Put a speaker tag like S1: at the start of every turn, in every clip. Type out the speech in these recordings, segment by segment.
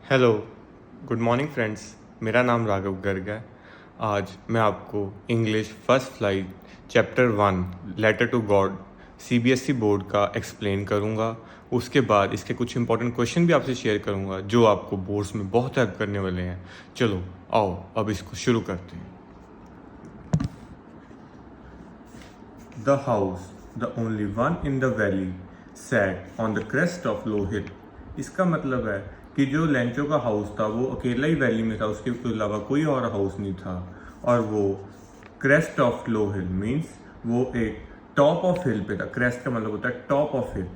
S1: Hello, good morning friends. मेरा नाम राघव गर्ग है। आज मैं आपको English first flight chapter 1 letter to God CBSE board का एक्सप्लेन करूंगा। उसके बाद इसके कुछ इंपॉर्टेंट क्वेश्चन भी आपसे शेयर करूंगा जो आपको बोर्ड्स में बहुत हेल्प करने वाले हैं। चलो आओ अब इसको शुरू करते हैं। The house, the only one in the valley, sat on the crest of low hill. इसका मतलब है कि जो लेंचो का हाउस था वो अकेला ही वैली में था, उसके अलावा कोई और हाउस नहीं था। और वो crest of low hill means वो एक टॉप ऑफ हिल पे था। क्रेस्ट का मतलब होता है top of hill.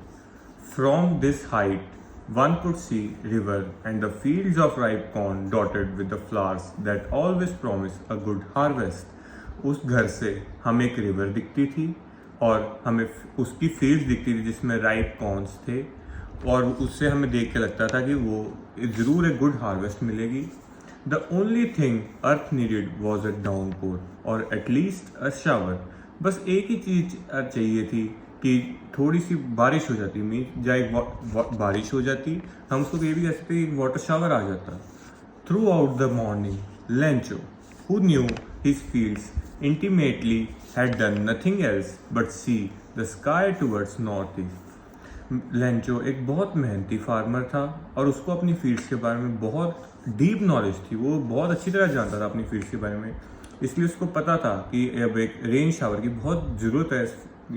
S1: From this height one could see river and the fields of ripe corn dotted with the flowers that always promise a good harvest. उस घर से हमें एक रिवर दिखती थी और हमें उसकी फील्ड्स दिखती थी जिसमें राइप कॉर्न्स थे, और उससे हमें देख के लगता था कि वो ज़रूर एक गुड हार्वेस्ट मिलेगी। The only thing earth needed was a downpour और एटलीस्ट अ शावर। बस एक ही चीज़ चाहिए थी कि थोड़ी सी बारिश हो जाती, मीन या एक बारिश हो जाती, हम उसको ये भी कह सकते एक वाटर शावर आ जाता। Through out the morning Lencho, who knew his fields intimately, had done nothing else but see the sky towards northeast. Lencho एक बहुत मेहनती फार्मर था और उसको अपनी फील्ड्स के बारे में बहुत डीप नॉलेज थी। वो बहुत अच्छी तरह जानता था अपनी फील्ड्स के बारे में, इसलिए उसको पता था कि अब एक रेन शावर की बहुत ज़रूरत है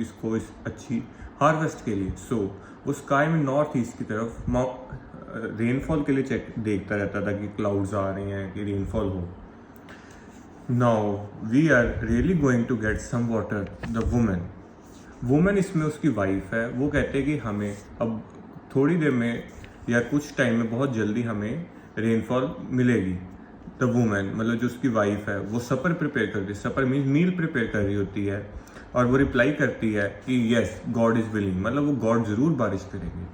S1: इसको इस अच्छी हार्वेस्ट के लिए। सो वो स्काई में नॉर्थ ईस्ट की तरफ रेनफॉल के लिए देखता रहता था कि क्लाउड्स आ रहे हैं, कि रेनफॉल हो। Now we are really going to get some water. The women इसमें उसकी वाइफ है। वो कहते हैं कि हमें अब थोड़ी देर में या कुछ टाइम में बहुत जल्दी हमें रेनफॉल मिलेगी। द वुमेन मतलब जो उसकी वाइफ है वो सपर प्रिपेयर करती है। सपर मीन्स मील प्रिपेयर कर रही होती है और वो रिप्लाई करती है कि यस गॉड इज़ विलिंग, मतलब वो गॉड ज़रूर बारिश करेगी।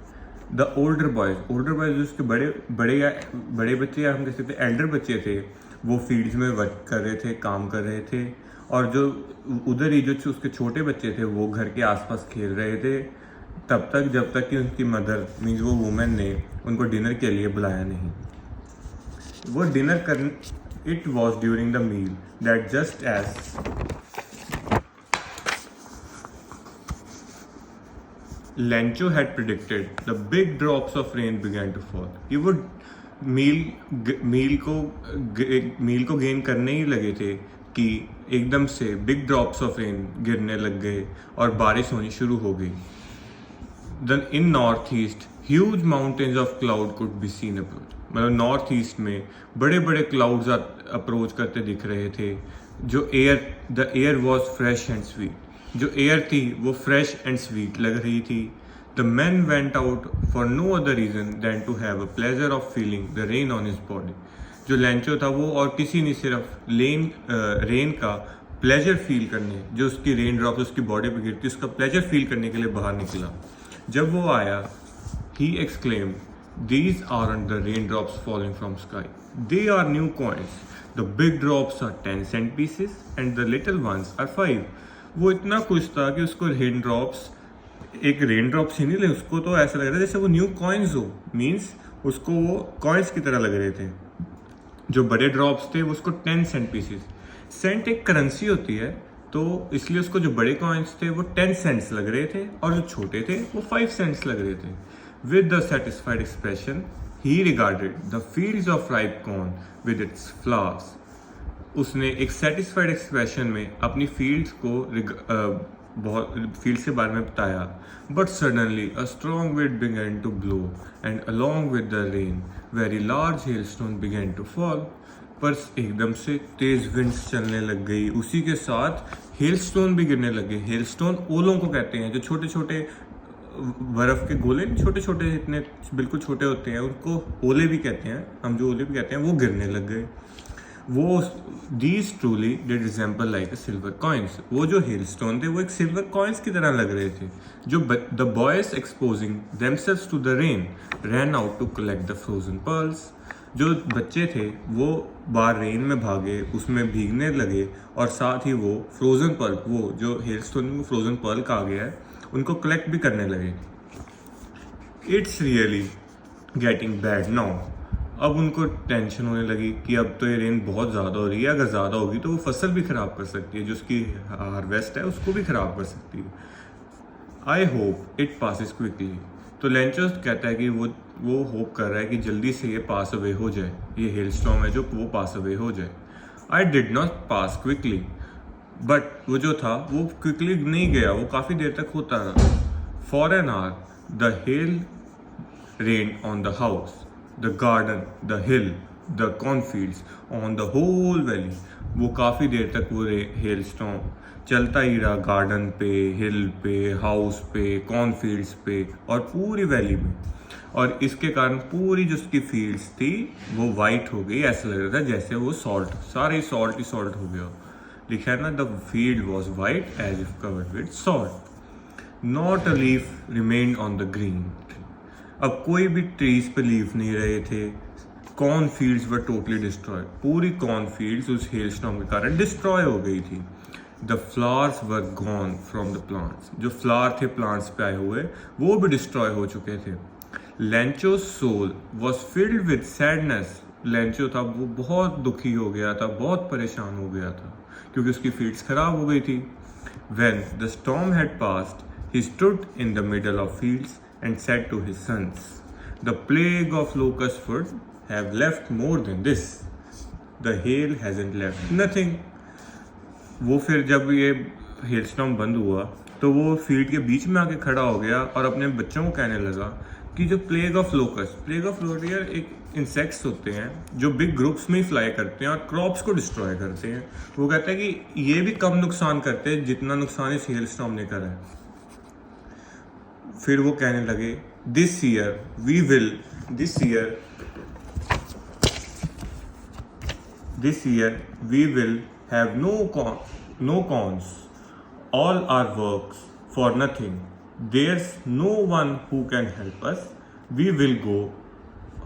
S1: द ओल्डर बॉयज़ जो उसके बड़े बच्चे या हम कह सकते एल्डर बच्चे थे, वो फील्ड्स में वर्क कर रहे थे, काम कर रहे थे। और जो उधर ही जो उसके छोटे बच्चे थे वो घर के आसपास खेल रहे थे तब तक जब तक कि उनकी मदर मीन्स वो वुमेन ने उनको डिनर के लिए बुलाया नहीं। वो डिनर कर it was during the meal that just as Lencho had predicted the big drops of rain began to fall. ये वो मील को गेन करने ही लगे थे कि एकदम से बिग ड्रॉप्स ऑफ रेन गिरने लग गए और बारिश होनी शुरू हो गई। Then in north east huge mountains of cloud could be seen approach. मतलब नॉर्थ ईस्ट में बड़े बड़े क्लाउड्स अप्रोच करते दिख रहे थे। The air was fresh and sweet. जो एयर थी वो फ्रेश एंड स्वीट लग रही थी। The man went out for no other reason than to have a pleasure of feeling the rain on his body. जो लेंचो था वो और किसी नहीं सिर्फ रेन का प्लेजर फील करने, जो उसकी रेन ड्रॉप उसकी बॉडी पे गिरती उसका प्लेजर फील करने के लिए बाहर निकला। जब वो आया he exclaimed, "These aren't the raindrops falling from sky. They are new coins. The big drops are 10-cent pieces and the little ones are 5." वो इतना खुश था कि उसको रेन ड्रॉप्स एक रेन ड्रॉप्स ही नहीं ले, उसको तो ऐसा लग रहा था जैसे वो न्यू कॉइन्स हो। मीन्स उसको वो कॉइन्स की तरह लग रहे थे। जो बड़े ड्रॉप्स थे वो उसको 10 सेंट पीसेस। सेंट एक करेंसी होती है, तो इसलिए उसको जो बड़े कॉइन्स थे वो 10 सेंट्स लग रहे थे और जो छोटे थे वो 5 सेंट्स लग रहे थे। With the satisfied expression he regarded the fields of ripe corn with its flowers. उसने एक सेटिस्फाइड एक्सप्रेशन में अपनी फील्ड्स को बहुत फील्ड्स के बारे में बताया। But suddenly a strong wind began to blow and along with the rain very large hailstone began to fall. पर एकदम से तेज विंड्स चलने लग गई, उसी के साथ हेलस्टोन भी गिरने लगे। हेलस्टोन ओलों को कहते हैं, जो छोटे छोटे बर्फ के गोले छोटे छोटे इतने बिल्कुल छोटे होते हैं, उनको ओले भी कहते हैं। हम जो ओले भी कहते हैं वो गिरने लग गए। वो these truly did resemble like silver coins. वो जो हेलस्टोन थे वो एक सिल्वर कॉइन्स की तरह लग रहे थे। जो the boys exposing themselves to the rain ran out to collect the frozen pearls. जो बच्चे थे वो बाहर रेन में भागे, उसमें भीगने लगे और साथ ही वो फ्रोजन पर्ल, वो जो हेलस्टोन में फ्रोजन पर्ल कहा गया है, उनको कलेक्ट भी करने लगे। It's really getting bad now. अब उनको टेंशन होने लगी कि अब तो ये रेन बहुत ज़्यादा हो रही है, अगर ज़्यादा होगी तो वो फसल भी ख़राब कर सकती है, जो उसकी हार्वेस्ट है उसको भी ख़राब कर सकती है। I hope it passes quickly. तो लेंचो कहता है कि वो होप कर रहा है कि जल्दी से ये पास अवे हो जाए, ये हेल स्टॉर्म है जो वो पास अवे हो जाए। I did not pass quickly, but वो जो था वो क्विकली नहीं गया, वो काफ़ी देर तक होता रहा। For an hour the hail rain on the house, the garden, the hill, the cornfields, on the whole valley. वो काफ़ी देर तक वो हेल स्टॉर्म चलता ही रहा, गार्डन पे, हिल पे, हाउस पे, कॉर्नफील्ड्स पे और पूरी वैली में। और इसके कारण पूरी जो उसकी फील्ड्स थी वो वाइट हो गई, ऐसा लग रहा था जैसे वो सॉल्ट, सारे सॉल्ट ही सॉल्ट हो गया। लिखा है ना, the field was white as if covered with salt, not a leaf remained on the green tree. अब कोई भी ट्रीज पे लीफ नहीं रहे थे। Corn fields were totally destroy, पूरी कॉर्न फील्ड्स उस हेल स्टॉर्म के कारण डिस्ट्रॉय हो गई थी। The flowers were gone from the plants, जो फ्लावर थे प्लांट्स पे आए हुए वो भी डिस्ट्रॉय हो चुके थे। Lencho's soul was filled with sadness, Lencho था वो बहुत दुखी हो गया था, बहुत परेशान हो गया था क्योंकि उसकी फील्ड्स खराब हो गई थी। When the storm had passed, he stood in the middle of fields and said to his sons, "The plague of locust fruit have left more than this. The hail hasn't left nothing." वो फिर जब ये hello storm बंद हुआ तो वो field के बीच में आके खड़ा हो गया और अपने बच्चों को कहने लगा कि जो प्लेग ऑफ लोकस्ट यार एक इंसेक्ट्स होते हैं जो बिग ग्रुप्स में ही फ्लाई करते हैं और क्रॉप्स को डिस्ट्रॉय करते हैं। वो कहते हैं कि ये भी कम नुकसान करते हैं जितना नुकसान इस हेल स्टॉर्म ने करा है। फिर वो कहने लगे, this year we will have no cons, all our works for nothing, there's no one who can help us, we will go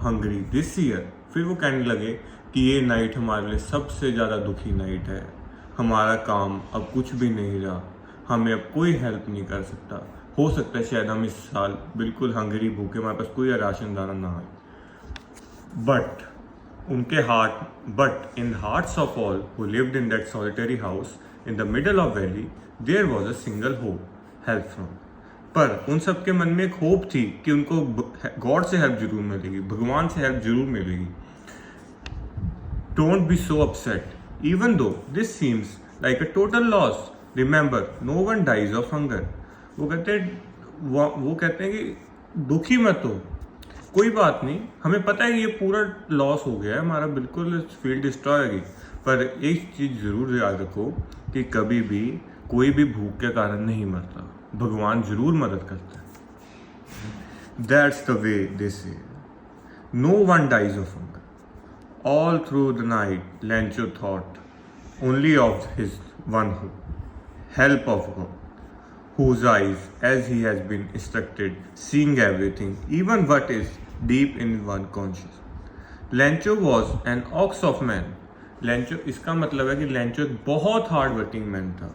S1: hungry this year। फिर वो कहने लगे कि ये नाइट हमारे लिए सबसे ज़्यादा दुखी नाइट है, हमारा काम अब कुछ भी नहीं रहा, हमें अब कोई हेल्प नहीं कर सकता, हो सकता है शायद हम इस साल बिल्कुल हंगरी भूखे, हमारे पास कोई राशन दाना ना आए। But in hearts of all who lived in that solitary house in the middle of valley, there was a single hope, help from। पर उन सब के मन में एक होप थी कि उनको गॉड से हेल्प जरूर मिलेगी, भगवान से हेल्प जरूर मिलेगी। Don't be so upset, even though this seems like a total loss. Remember, no one dies of hunger। वो कहते हैं कि दुखी मत हो, कोई बात नहीं, हमें पता है कि ये पूरा लॉस हो गया है हमारा, बिल्कुल फील्ड डिस्ट्रॉय होगी, पर एक चीज़ ज़रूर याद रखो कि कभी भी कोई भी भूख के कारण नहीं मरता, भगवान जरूर मदद करता है। That's the way they say, no one dies of hunger. All through the night Lencho thought only of his one hope, help of God, whose eyes, as he has been instructed, seeing everything, even what is deep in one conscious। Lencho was an ox of man। Lencho इसका मतलब है कि Lencho एक बहुत hard working man था।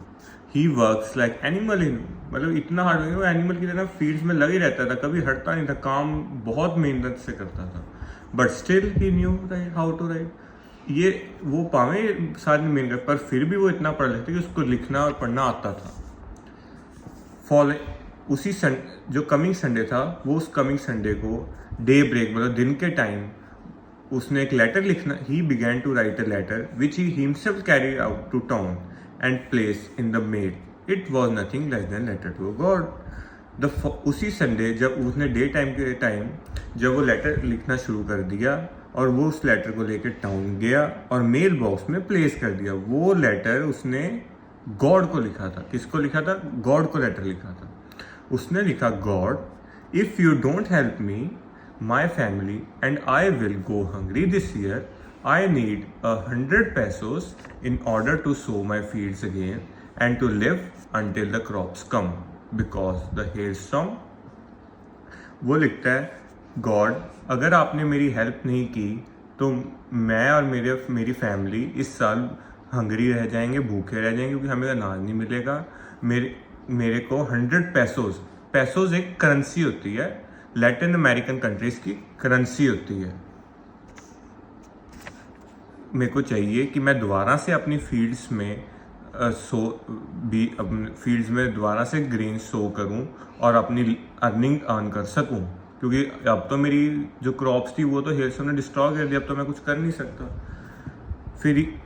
S1: He works like animal in, मतलब इतना hard working, वो एनिमल की तरह फील्ड्स में लगे रहता था, कभी हटता नहीं था, काम बहुत मेहनत से करता था। But still he knew write how to write, ये वो पावे साथ में मेहनत, पर फिर भी वो इतना पढ़ लेते कि उसको लिखना और पढ़ना आता था। उसी जो कमिंग संडे था, वो उस कमिंग संडे को डे ब्रेक मतलब दिन के टाइम उसने एक लेटर लिखना, he began to write a letter which he himself carry out to town and place in the mail. It was nothing less than letter to God. उसी Sunday जब उसने day time के time जब वो letter लिखना शुरू कर दिया और वो उस लेटर को लेकर टाउन गया और मेल बॉक्स में प्लेस कर दिया। वो लेटर उसने गॉड को लिखा था। किसको लिखा था? गॉड को लेटर लिखा था। उसने लिखा, God, if you don't help me, my family and I will go hungry this year. I need 100 pesos in order to sow my fields again and to live until the crops come because the hailstorm। वो लिखता है, God, अगर आपने मेरी help नहीं की तो मैं और मेरी फैमिली इस साल हंगरी रह जाएंगे, भूखे रह जाएंगे, क्योंकि हमें अनाज नहीं मिलेगा। मेरे को 100 पेसोज एक करेंसी होती है, लैटिन अमेरिकन कंट्रीज की करेंसी होती है। मेरे को चाहिए कि मैं दोबारा से अपनी फील्ड्स में फील्ड्स में दोबारा से ग्रेन सो करूं और अपनी अर्निंग अर्न कर सकूं, क्योंकि अब तो मेरी जो क्रॉप्स थी वो तो हेल्स ने डिस्ट्रॉय कर दिया, अब तो मैं कुछ कर नहीं सकता। फिर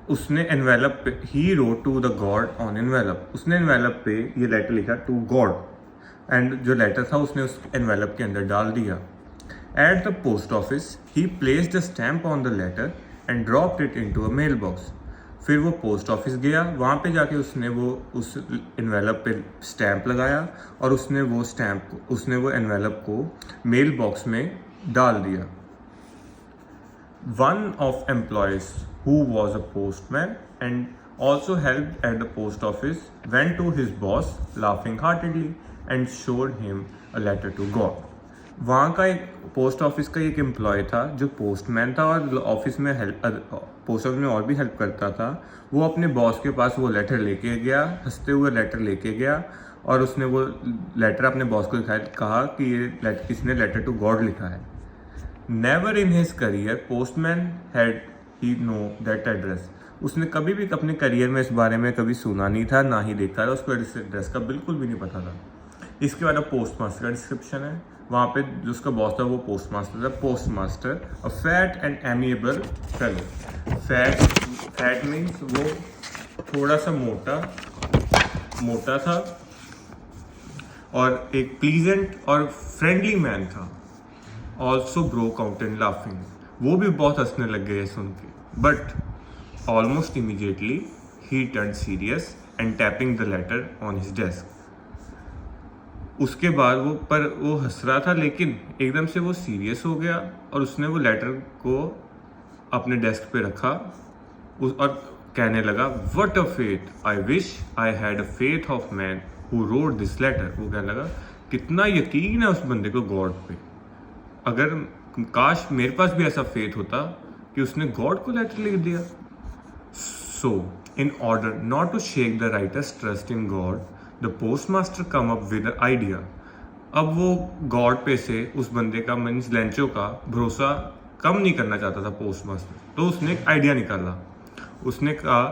S1: उसने एनवेलप पे he wrote to the God on envelope, उसने एनवेलप पे ये लेटर लिखा टू गॉड, एंड जो लेटर था उसने उस एनवेलप के अंदर डाल दिया। At the post office he placed the stamp on the letter and dropped it into a mail box. फिर वो पोस्ट ऑफिस गया, वहाँ पे जाके उसने वो उस एनवेलप पे स्टैम्प लगाया और उसने वो एनवेलप को मेल बॉक्स में डाल दिया। One of employees who was a postman and also helped at the post office went to his boss laughing heartedly and showed him a letter to God. वहाँ का एक पोस्ट ऑफिस का एक employ था जो पोस्टमैन था और office में पोस्ट ऑफिस में और भी हेल्प करता था। वो अपने बॉस के पास वो लेटर लेके गया, हंसते हुए लेटर लेके गया और उसने वो लेटर अपने बॉस को दिखाया, कहा कि ये लेटर किसने लेटर टू गॉड लिखा है। Never in his career postman had he know that address. उसने कभी भी अपने करियर में इस बारे में कभी सुना नहीं था, ना ही देखा था, उसको इस एड्रेस का बिल्कुल भी नहीं पता था। इसके बाद अब पोस्ट मास्टर का डिस्क्रिप्शन है। वहाँ पे जो उसका बॉस था वो पोस्ट मास्टर था। Post master a fat and amiable fellow. Fat means वो थोड़ा सा मोटा था और एक प्लीजेंट और फ्रेंडली मैन था। Also broke out in laughing, वो भी बहुत हंसने लग गए सुन के। But almost immediately he turn serious and tapping the later on his desk. उसके बाद वो हंस रहा था, लेकिन एकदम से वो सीरियस हो गया और उसने वो लेटर को अपने डेस्क पे रखा और कहने लगा, what a faith, I wish I had a faith of man who wrote this letter. वो कहने लगा, कितना यकीन है उस बंदे को गॉड पे, अगर काश मेरे पास भी ऐसा फेथ होता कि उसने गॉड को लेटर लिख दिया। So in order not to shake the writer's trust in God, the postmaster come up with a idea. अब वो गॉड पे से उस बंदे का मीन्स लेंचो का भरोसा कम नहीं करना चाहता था पोस्टमास्टर, तो उसने एक आइडिया निकाला। उसने कहा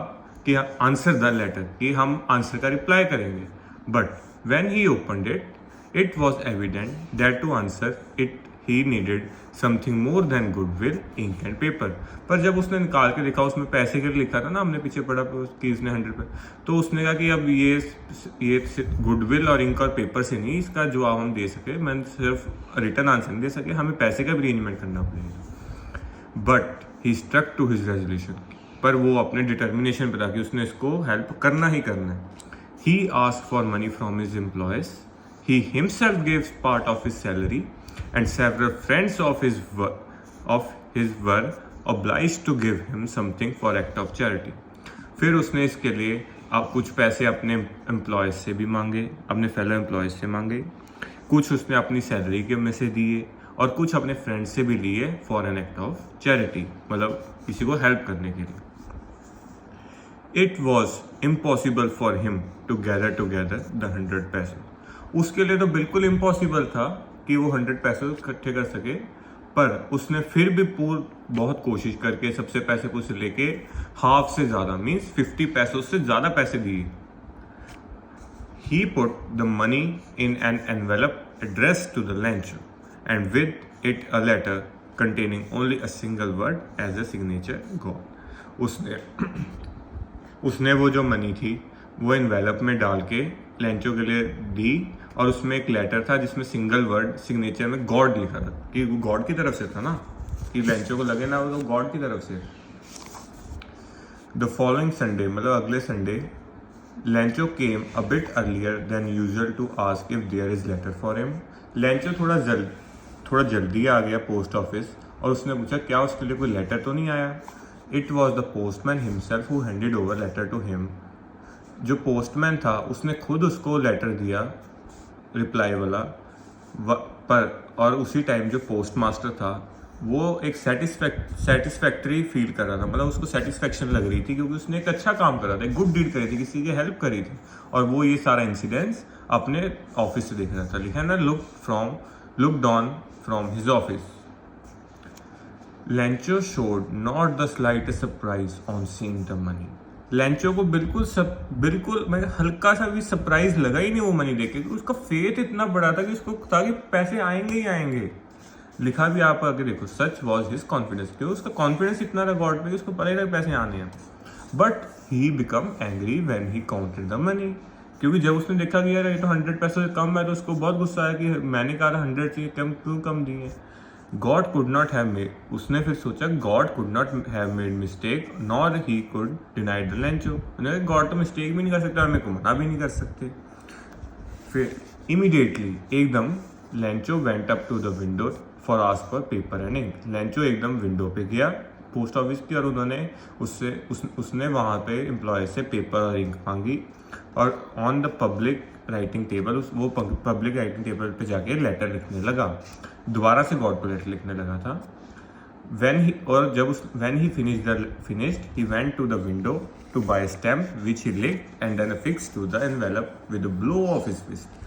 S1: कि आंसर द लेटर, कि हम आंसर का रिप्लाई करेंगे। But when he opened it, it was evident that to answer it he needed something more than goodwill, ink and paper. पर जब उसने निकाल के देखा, उसमें पैसे के लिए लिखा था ना, हमने पीछे पढ़ा कि इसने 100 पे, तो उसने कहा कि अब ये गुडविल और इंक और पेपर से नहीं इसका जवाब हम दे सके, मैं सिर्फ रिटर्न आंसर नहीं दे सके, हमें पैसे का भी अरेंजमेंट करना पड़ेगा। But he stuck to his resolution, पर वो अपने डिटर्मिनेशन पे था कि उसने इसको हेल्प करना ही करना है। He asked for money from his employees, he himself gives part of his salary and several friends of his were obliged to give him something for act of charity. फिर उसने इसके लिए अब कुछ पैसे अपने एम्प्लॉयज से भी मांगे, अपने फेलो एम्प्लॉयज से मांगे, कुछ उसने अपनी सैलरी के में से दिए और कुछ अपने फ्रेंड से भी लिए for an act of charity, मतलब किसी को हेल्प करने के लिए। It was impossible for him to gather together the 100 पैसे। उसके लिए तो बिल्कुल इम्पॉसिबल था कि वो 100 पैसे इकट्ठे कर सके, पर उसने फिर भी बहुत कोशिश करके सबसे पैसे कुछ लेके हाफ से ज़्यादा मीन्स 50 पैसों से ज़्यादा पैसे दिए। He put the money in an envelope address to the Lencho and with it a letter containing only a single word as a signature God. उसने वो जो मनी थी वो एनवेलप में डाल के लेंचो के लिए दी और उसमें एक लेटर था जिसमें सिंगल वर्ड सिग्नेचर में गॉड लिखा था, कि वो गॉड की तरफ से था ना, कि लेंचो को लगे ना वो तो गॉड की तरफ से। द फॉलोइंग संडे, मतलब अगले Sunday, Lencho came a bit earlier than usual to ask if there is letter for him. Lencho थोड़ा जल्दी आ गया पोस्ट ऑफिस और उसने पूछा क्या उसके लिए कोई लेटर तो नहीं आया। It was the postman himself who handed over letter to him. जो पोस्टमैन था उसने खुद उसको लेटर दिया रिप्लाई वाला, पर और उसी टाइम जो पोस्ट मास्टर था वो एक सेटिस्फैक्ट्री फील कर रहा था, मतलब उसको सेटिस्फैक्शन लग रही थी क्योंकि उसने एक अच्छा काम करा था, एक गुड डीड करी थी, किसी की हेल्प करी थी, और वो ये सारा इंसिडेंट्स अपने ऑफिस से देख रहा था। लिखा है ना, look down from his office. Lencho showed not the slightest surprise on seeing the money. Lencho को बिल्कुल मैं हल्का सा भी सरप्राइज लगा ही नहीं वो मनी देख के, क्योंकि उसका फेथ इतना बड़ा था कि उसको था कि पैसे आएंगे ही आएंगे। लिखा भी आप आगे देखो, सच वॉज हिज कॉन्फिडेंस, क्योंकि उसका कॉन्फिडेंस इतना था गॉड पे कि उसको पता ही था पैसे आने हैं। But he become angry when he counted the money, क्योंकि जब उसने देखा कि यार ये तो 100 पैसों से कम है, तो उसको बहुत गुस्सा आया कि मैंने कहा था 100 चाहिए, क्यों कम दिए। God could not have made, उसने फिर सोचा God could not have made mistake nor he could deny the Lencho. God तो मिस्टेक भी नहीं कर सकता और मेरे को मना भी नहीं कर सकते। फिर इमीडिएटली एकदम Lencho went up to the window for ask for paper and ink. Lencho एकदम विंडो पे गया पोस्ट ऑफिस की, और उन्होंने उसने वहाँ पे एम्प्लॉय से पेपर और इंक मांगी, और on the public writing table वो पब्लिक राइटिंग टेबल पे जाके लेटर लिखने लगा। दोबारा से गॉड को लेटर लिखने लगा था। when he finished he went to the window to buy a stamp which he licked and then affixed to the envelope with a blow of his fist।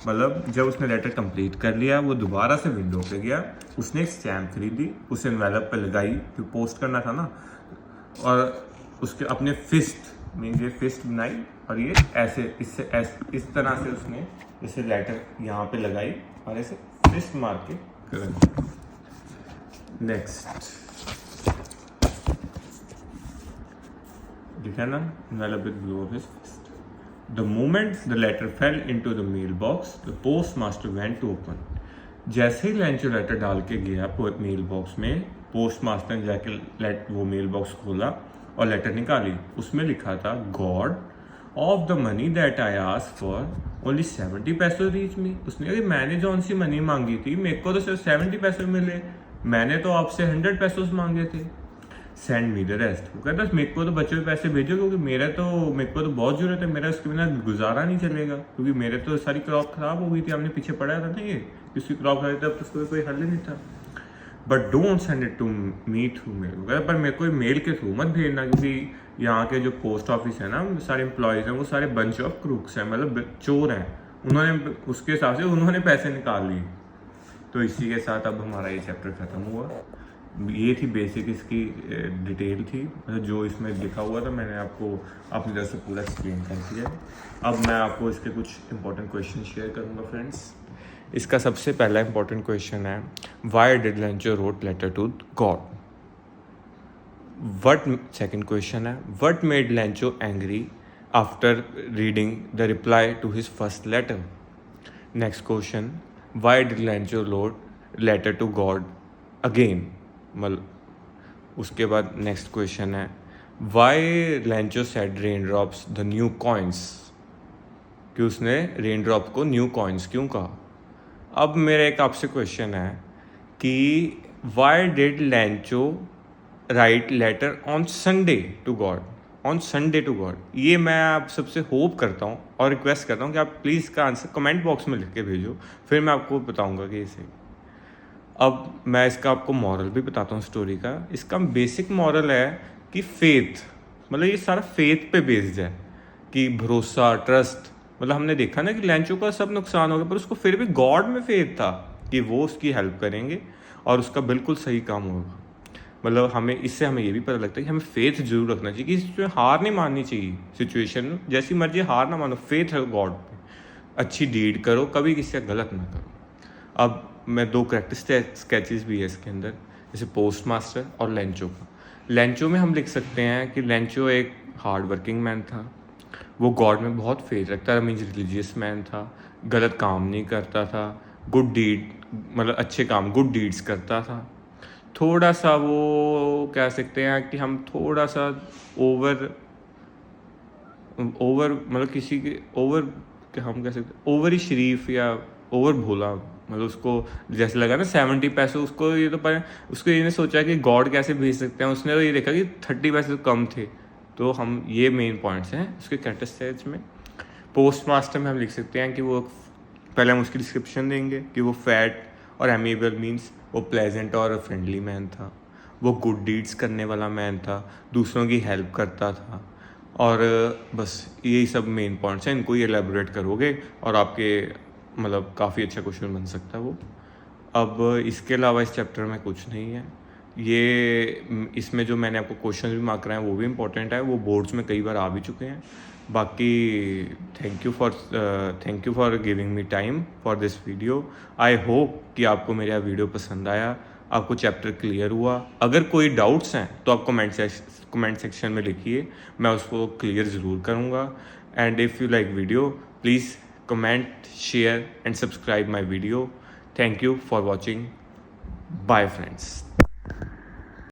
S1: मतलब जब उसने लेटर कंप्लीट कर लिया, वो दोबारा से विंडो पे गया, उसने एक स्टैम्प खरीदी, उस एनवेलप पे लगाई, जो पोस्ट करना था ना, और उसके अपने फिस्ट में ये फिस्ट बनाई, और ये ऐसे इस तरह से उसने जैसे लेटर यहाँ पे लगाई और ऐसे फिस्ट मार के कर। नेक्स्ट दिखा ना, envelope with blow of his fist. The moment the letter fell into the mailbox, the postmaster went to open। जैसे ही लेंचो लेटर डाल के गया मेल बॉक्स में, पोस्टमास्टर ने जाके वो मेल बॉक्स खोला और लेटर निकाली। उसमें लिखा था, God of the money that I asked for only 70 पैसे रीच मी। उसने कहा मैंने जो सी मनी मांगी थी, मेरे को तो सिर्फ 70 पैसे मिले, मैंने तो आपसे 100 पैसे मांगे थे। Send me the rest. वो कहता मेरे को तो बचे हुए पैसे भेजो, क्योंकि मेरे को तो बहुत जरूरत है, मेरा उसके बिना गुजारा नहीं चलेगा, क्योंकि मेरे तो सारी क्रॉप खराब हो गई थी, हमने पीछे पड़ा था ना, ये किसी क्रॉप खरीदी तब तो उसको कोई हल नहीं था। But don't send it to me through mail. पर मेरे को मेल के थ्रू मत भेजना, क्योंकि यहाँ के जो पोस्ट ऑफिस है ना, सारे एम्प्लॉयज़ हैं, वो सारे बंच ऑफ क्रूक्स हैं, मतलब चोर हैं। उन्होंने उसके हिसाब से उन्होंने पैसे निकाल लिए। तो इसी के साथ अब हमारा ये चैप्टर ख़त्म हुआ। ये थी बेसिक इसकी डिटेल थी, मतलब जो इसमें लिखा हुआ था मैंने आपको अपनी तरफ से पूरा एक्सप्लेन कर दिया। अब मैं आपको इसके कुछ इंपॉर्टेंट क्वेश्चन शेयर करूँगा फ्रेंड्स। इसका सबसे पहला इंपॉर्टेंट क्वेश्चन है, why did Lencho wrote letter to God. Second question है, what made Lencho angry after reading the reply to his first letter. Next question, why did Lencho wrote letter to God again. मतलब उसके बाद next question है, why Lencho said rain drops the new coins. कि उसने rain drop को new coins क्यों कहा। अब मेरा एक आपसे क्वेश्चन है कि why did Lencho write letter on Sunday to God. On Sunday to God, ये मैं आप सबसे होप करता हूँ और रिक्वेस्ट करता हूँ कि आप प्लीज़ इसका आंसर कमेंट बॉक्स में लिख के भेजो, फिर मैं आपको बताऊँगा कि इसे। अब मैं इसका आपको मॉरल भी बताता हूँ स्टोरी का। इसका बेसिक मॉरल है कि फेथ, मतलब ये सारा फेथ पे बेस्ड है, कि भरोसा, ट्रस्ट। मतलब हमने देखा ना कि लेंचो का सब नुकसान हो गया, पर उसको फिर भी गॉड में फेथ था कि वो उसकी हेल्प करेंगे और उसका बिल्कुल सही काम होगा। मतलब इससे हमें ये भी पता लगता है कि हमें फेथ जरूर रखना चाहिए, कि इसमें हार नहीं माननी चाहिए। सिचुएशन में जैसी मर्जी हार ना मानो, फेथ है गॉड पे, अच्छी डीड करो, कभी किसी का गलत ना करो। अब मैं 2 करेक्टर स्केचेस भी है इसके अंदर, जैसे पोस्टमास्टर और लेंचो का। लेंचो में हम लिख सकते हैं कि लेंचो एक हार्ड वर्किंग मैन था, वो गॉड में बहुत फेथ रखता था, मीन्स रिलीजियस मैन था, गलत काम नहीं करता था, गुड डीड मतलब अच्छे काम, गुड डीड्स करता था। थोड़ा सा वो कह सकते हैं कि हम थोड़ा सा ओवर मतलब किसी के हम कह सकते ओवर ही शरीफ या ओवर भोला। मतलब उसको जैसे लगा ना 70 पैसे, उसको ये तो पर उसको ये नहीं सोचा कि गॉड कैसे भेज सकते हैं, उसने तो ये देखा कि 30 पैसे तो कम थे। तो हम ये मेन पॉइंट्स हैं उसके कैरेक्टरिस्टिक्स में। पोस्टमास्टर में हम लिख सकते हैं कि वो पहले हम उसकी डिस्क्रिप्शन देंगे कि वो फैट और एमेबल मीन्स वो प्लेजेंट और फ्रेंडली मैन था, वो गुड डीड्स करने वाला मैन था, दूसरों की हेल्प करता था। और बस यही सब मेन पॉइंट्स हैं, इनको ही एलेबोरेट करोगे और आपके मतलब काफ़ी अच्छा क्वेश्चन बन सकता है वो। अब इसके अलावा इस चैप्टर में कुछ नहीं है, ये इसमें जो मैंने आपको क्वेश्चन भी मार्क कराए हैं वो भी इंपॉर्टेंट है, वो बोर्ड्स में कई बार आ भी चुके हैं। बाकी thank you for giving me time for this video. I hope कि आपको मेरा वीडियो पसंद आया, आपको चैप्टर क्लियर हुआ। अगर कोई डाउट्स हैं तो आप कमेंट सेक्शन में लिखिए, मैं उसको क्लियर ज़रूर करूँगा। And if you like video please comment, share and subscribe my video. Thank you for watching. Bye friends.